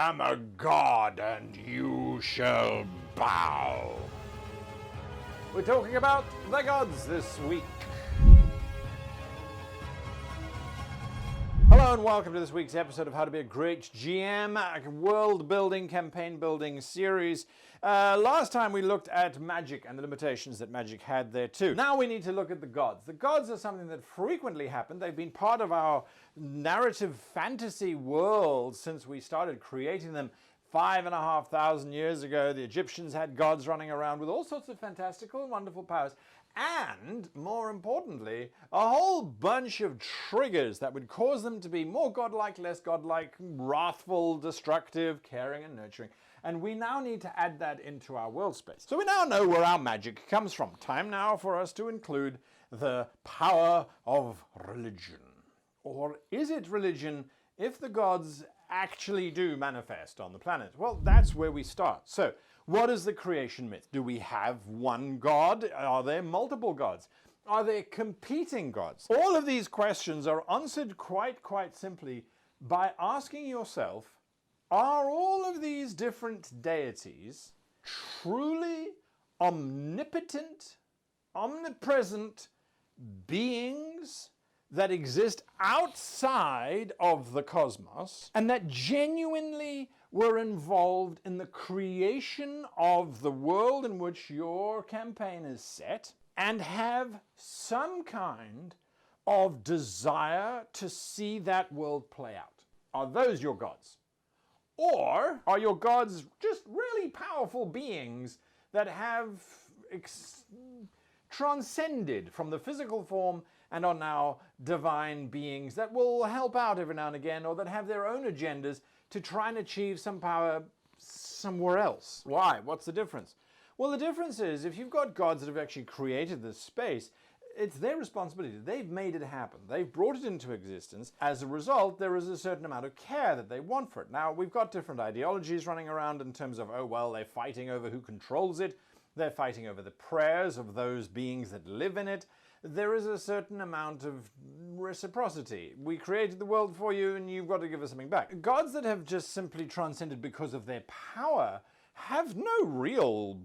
am a god and you shall bow. We're talking about the gods this week. Hello and welcome to this week's episode of How to Be a Great GM, a world building, campaign building series. Last time we looked at magic and the limitations that magic had there too. Now we need to look at the gods. The gods are something that frequently happen. They've been part of our narrative fantasy world since we started creating them 5,500 years ago. The Egyptians had gods running around with all sorts of fantastical and wonderful powers. And, more importantly, a whole bunch of triggers that would cause them to be more godlike, less godlike, wrathful, destructive, caring, and nurturing. And we now need to add that into our world space. So we now know where our magic comes from. Time now for us to include the power of religion. Or is it religion if the gods actually do manifest on the planet? Well, that's where we start. So, what is the creation myth? Do we have one god? Are there multiple gods? Are there competing gods? All of these questions are answered quite simply by asking yourself, are all of these different deities truly omnipotent, omnipresent beings that exist outside of the cosmos and that genuinely were involved in the creation of the world in which your campaign is set and have some kind of desire to see that world play out? Are those your gods? Or are your gods just really powerful beings that have transcended from the physical form and are now divine beings that will help out every now and again, or that have their own agendas to try and achieve some power somewhere else? Why? What's the difference? Well, the difference is if you've got gods that have actually created this space, it's their responsibility. They've made it happen. They've brought it into existence. As a result, there is a certain amount of care that they want for it. Now, we've got different ideologies running around in terms of, oh, well, they're fighting over who controls it. They're fighting over the prayers of those beings that live in it. There is a certain amount of reciprocity. We created the world for you and you've got to give us something back. Gods that have just simply transcended because of their power have no real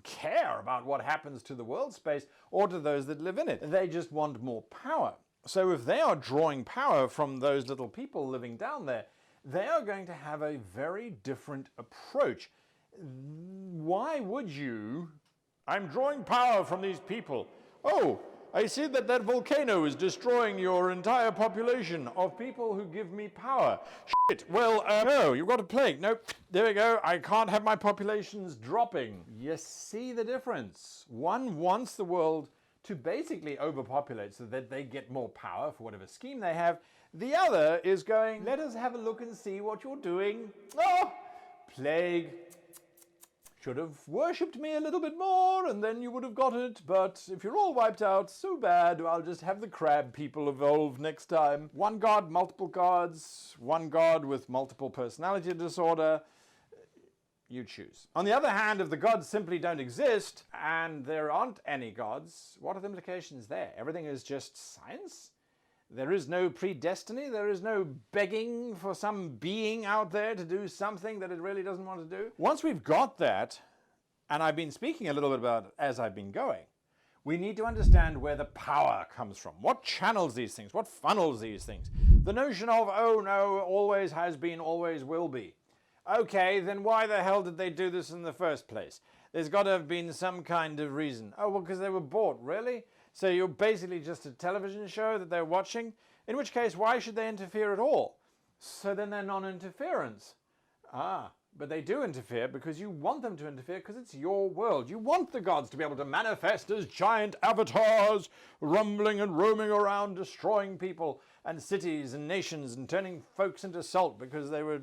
care about what happens to the world space or to those that live in it. They just want more power. So if they are drawing power from those little people living down there, they are going to have a very different approach. Why would you? I'm drawing power from these people. Oh, I see that volcano is destroying your entire population of people who give me power. Shit, well, no, you've got a plague. Nope, there we go. I can't have my populations dropping. You see the difference? One wants the world to basically overpopulate so that they get more power for whatever scheme they have. The other is going, let us have a look and see what you're doing. Oh, plague. Should have worshipped me a little bit more and then you would have got it, but if you're all wiped out, so bad, I'll just have the crab people evolve next time. One god, multiple gods, one god with multiple personality disorder, you choose. On the other hand, if the gods simply don't exist and there aren't any gods, what are the implications there? Everything is just science? There is no predestiny, there is no begging for some being out there to do something that it really doesn't want to do. Once we've got that, and I've been speaking a little bit about it as I've been going, we need to understand where the power comes from. What channels these things? What funnels these things? The notion of, oh no, always has been, always will be. Okay, then why the hell did they do this in the first place? There's got to have been some kind of reason. Oh, well, because they were bought, really? So you're basically just a television show that they're watching? In which case, why should they interfere at all? So then they're non-interference. But they do interfere because you want them to interfere because it's your world. You want the gods to be able to manifest as giant avatars, rumbling and roaming around, destroying people and cities and nations and turning folks into salt because they were,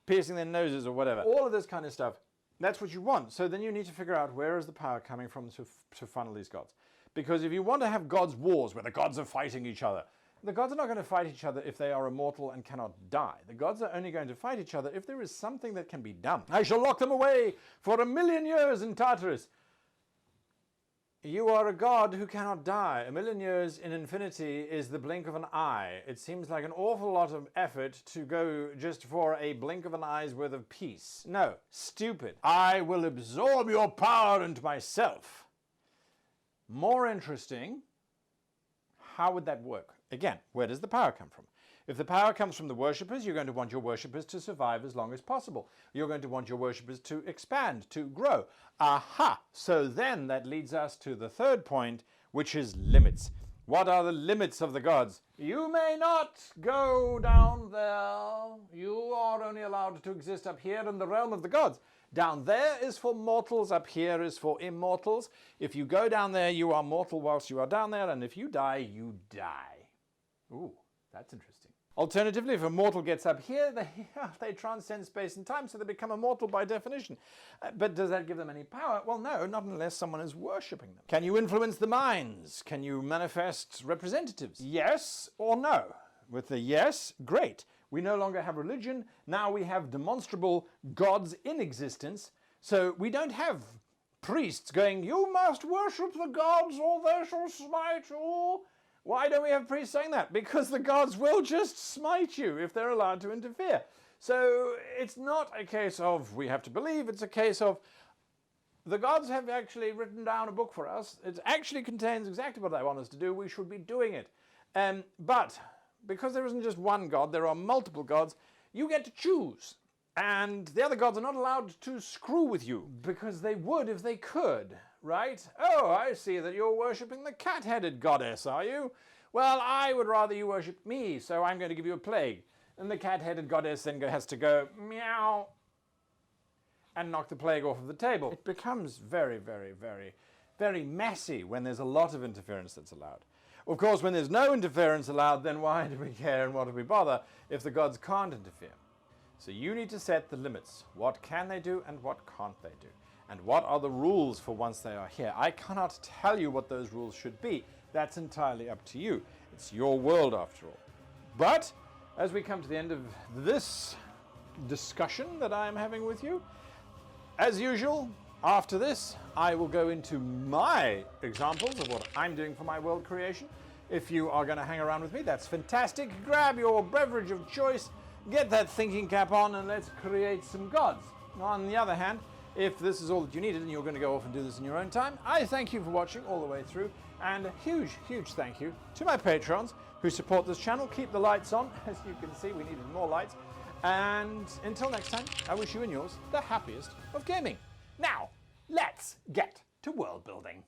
piercing their noses or whatever. All of this kind of stuff. That's what you want. So then you need to figure out where is the power coming from to funnel these gods. Because if you want to have gods' wars where the gods are fighting each other, the gods are not going to fight each other if they are immortal and cannot die. The gods are only going to fight each other if there is something that can be done. I shall lock them away for 1,000,000 years in Tartarus. You are a god who cannot die. 1,000,000 years in infinity is the blink of an eye. It seems like an awful lot of effort to go just for a blink of an eye's worth of peace. No, stupid. I will absorb your power into myself. More interesting, how would that work? Again, where does the power come from? If the power comes from the worshippers, you're going to want your worshippers to survive as long as possible. You're going to want your worshippers to expand, to grow. Aha! So then that leads us to the third point, which is limits. What are the limits of the gods? You may not go down there. You are only allowed to exist up here in the realm of the gods. Down there is for mortals, up here is for immortals. If you go down there, you are mortal whilst you are down there, and if you die, you die. Ooh, that's interesting. Alternatively, if a mortal gets up here, they transcend space and time, so they become immortal by definition. But does that give them any power? Well, no, not unless someone is worshipping them. Can you influence the minds? Can you manifest representatives? Yes or no? With the yes, great. We no longer have religion. Now we have demonstrable gods in existence. So we don't have priests going, you must worship the gods or they shall smite you. Why don't we have priests saying that? Because the gods will just smite you if they're allowed to interfere. So it's not a case of we have to believe, it's a case of the gods have actually written down a book for us. It actually contains exactly what they want us to do. We should be doing it. But because there isn't just one god, there are multiple gods, you get to choose. And the other gods are not allowed to screw with you because they would if they could. Right? Oh, I see that you're worshipping the cat-headed goddess, are you? Well, I would rather you worship me, so I'm going to give you a plague. And the cat-headed goddess then has to go, meow, and knock the plague off of the table. It becomes very, very, very, very messy when there's a lot of interference that's allowed. Of course, when there's no interference allowed, then why do we care and what do we bother if the gods can't interfere? So you need to set the limits. What can they do and what can't they do? And what are the rules for once they are here? I cannot tell you what those rules should be. That's entirely up to you. It's your world after all. But as we come to the end of this discussion that I am having with you, as usual, after this, I will go into my examples of what I'm doing for my world creation. If you are going to hang around with me, that's fantastic. Grab your beverage of choice, get that thinking cap on, and let's create some gods. On the other hand, if this is all that you needed and you're going to go off and do this in your own time, I thank you for watching all the way through. And a huge, huge thank you to my patrons who support this channel. Keep the lights on. As you can see, we needed more lights. And until next time, I wish you and yours the happiest of gaming. Now, let's get to world building.